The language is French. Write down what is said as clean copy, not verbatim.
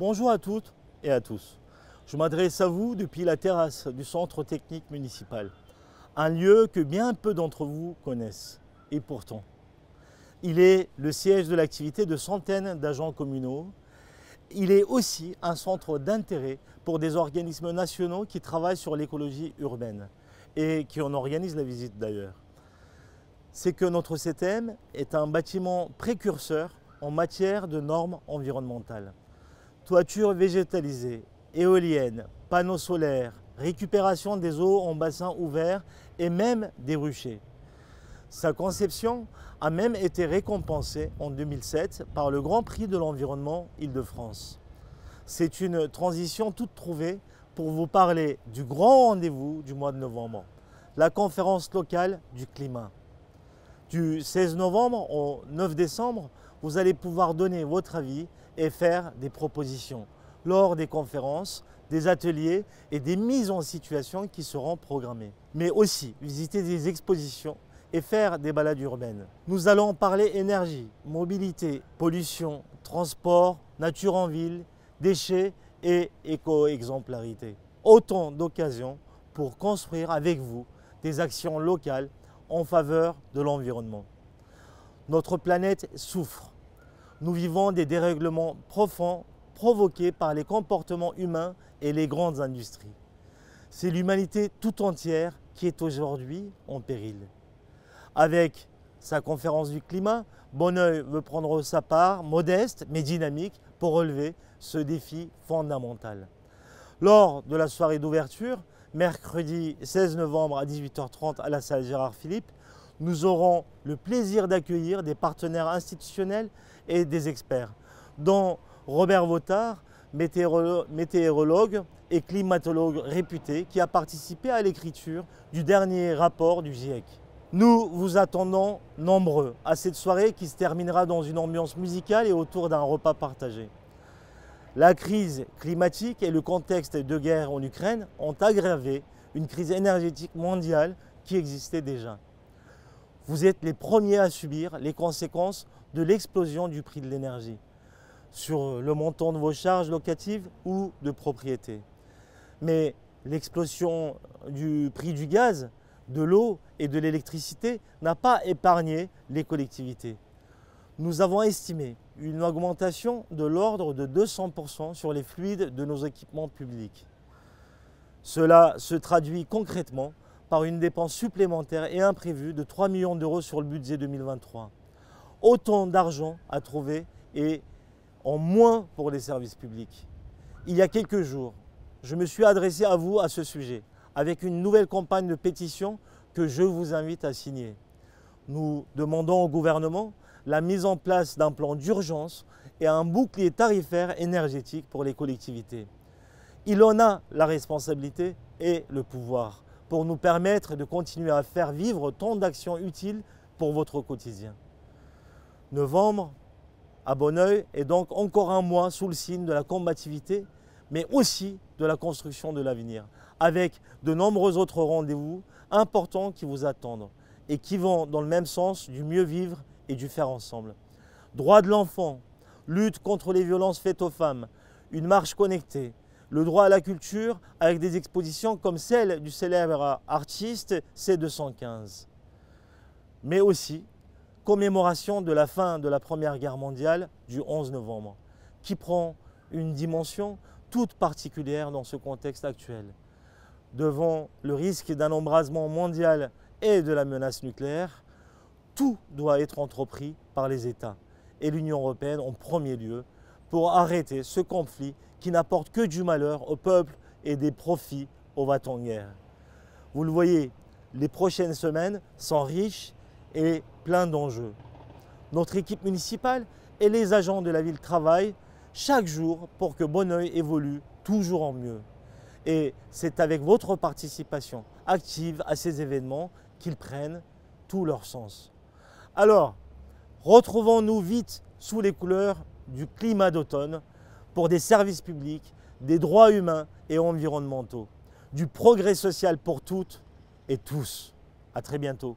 Bonjour à toutes et à tous. Je m'adresse à vous depuis la terrasse du centre technique municipal, un lieu que bien peu d'entre vous connaissent. Et pourtant, il est le siège de l'activité de centaines d'agents communaux. Il est aussi un centre d'intérêt pour des organismes nationaux qui travaillent sur l'écologie urbaine et qui en organisent la visite d'ailleurs. C'est que notre CTM est un bâtiment précurseur en matière de normes environnementales. Toiture végétalisée, éolienne, panneaux solaires, récupération des eaux en bassins ouverts et même des ruchers. Sa conception a même été récompensée en 2007 par le Grand Prix de l'environnement Île-de-France. C'est une transition toute trouvée pour vous parler du grand rendez-vous du mois de novembre, la conférence locale du climat. Du 16 novembre au 9 décembre, vous allez pouvoir donner votre avis et faire des propositions lors des conférences, des ateliers et des mises en situation qui seront programmées. Mais aussi visiter des expositions et faire des balades urbaines. Nous allons parler énergie, mobilité, pollution, transport, nature en ville, déchets et éco-exemplarité. Autant d'occasions pour construire avec vous des actions locales en faveur de l'environnement. Notre planète souffre. Nous vivons des dérèglements profonds provoqués par les comportements humains et les grandes industries. C'est l'humanité tout entière qui est aujourd'hui en péril. Avec sa conférence du climat, Bonneuil veut prendre sa part, modeste mais dynamique, pour relever ce défi fondamental. Lors de la soirée d'ouverture, mercredi 16 novembre à 18h30 à la salle Gérard Philippe, nous aurons le plaisir d'accueillir des partenaires institutionnels et des experts, dont Robert Vautard, météorologue et climatologue réputé, qui a participé à l'écriture du dernier rapport du GIEC. Nous vous attendons nombreux à cette soirée qui se terminera dans une ambiance musicale et autour d'un repas partagé. La crise climatique et le contexte de guerre en Ukraine ont aggravé une crise énergétique mondiale qui existait déjà. Vous êtes les premiers à subir les conséquences de l'explosion du prix de l'énergie sur le montant de vos charges locatives ou de propriété. Mais l'explosion du prix du gaz, de l'eau et de l'électricité n'a pas épargné les collectivités. Nous avons estimé une augmentation de l'ordre de 200% sur les fluides de nos équipements publics. Cela se traduit concrètement par une dépense supplémentaire et imprévue de 3 millions d'euros sur le budget 2023. Autant d'argent à trouver et en moins pour les services publics. Il y a quelques jours, je me suis adressé à vous à ce sujet avec une nouvelle campagne de pétition que je vous invite à signer. Nous demandons au gouvernement la mise en place d'un plan d'urgence et un bouclier tarifaire énergétique pour les collectivités. Il en a la responsabilité et le pouvoir pour nous permettre de continuer à faire vivre tant d'actions utiles pour votre quotidien. Novembre, à Bonneuil, est donc encore un mois sous le signe de la combativité, mais aussi de la construction de l'avenir, avec de nombreux autres rendez-vous importants qui vous attendent et qui vont dans le même sens du mieux vivre et du faire ensemble. Droits de l'enfant, lutte contre les violences faites aux femmes, une marche connectée, le droit à la culture avec des expositions comme celle du célèbre artiste C215. Mais aussi commémoration de la fin de la Première Guerre mondiale du 11 novembre, qui prend une dimension toute particulière dans ce contexte actuel. Devant le risque d'un embrasement mondial et de la menace nucléaire, tout doit être entrepris par les États et l'Union européenne en premier lieu pour arrêter ce conflit qui n'apporte que du malheur au peuple et des profits aux va-t-en-guerre. Vous le voyez, les prochaines semaines sont riches et pleines d'enjeux. Notre équipe municipale et les agents de la ville travaillent chaque jour pour que Bonneuil évolue toujours en mieux. Et c'est avec votre participation active à ces événements qu'ils prennent tout leur sens. Alors, retrouvons-nous vite sous les couleurs du climat d'automne pour des services publics, des droits humains et environnementaux, du progrès social pour toutes et tous. À très bientôt.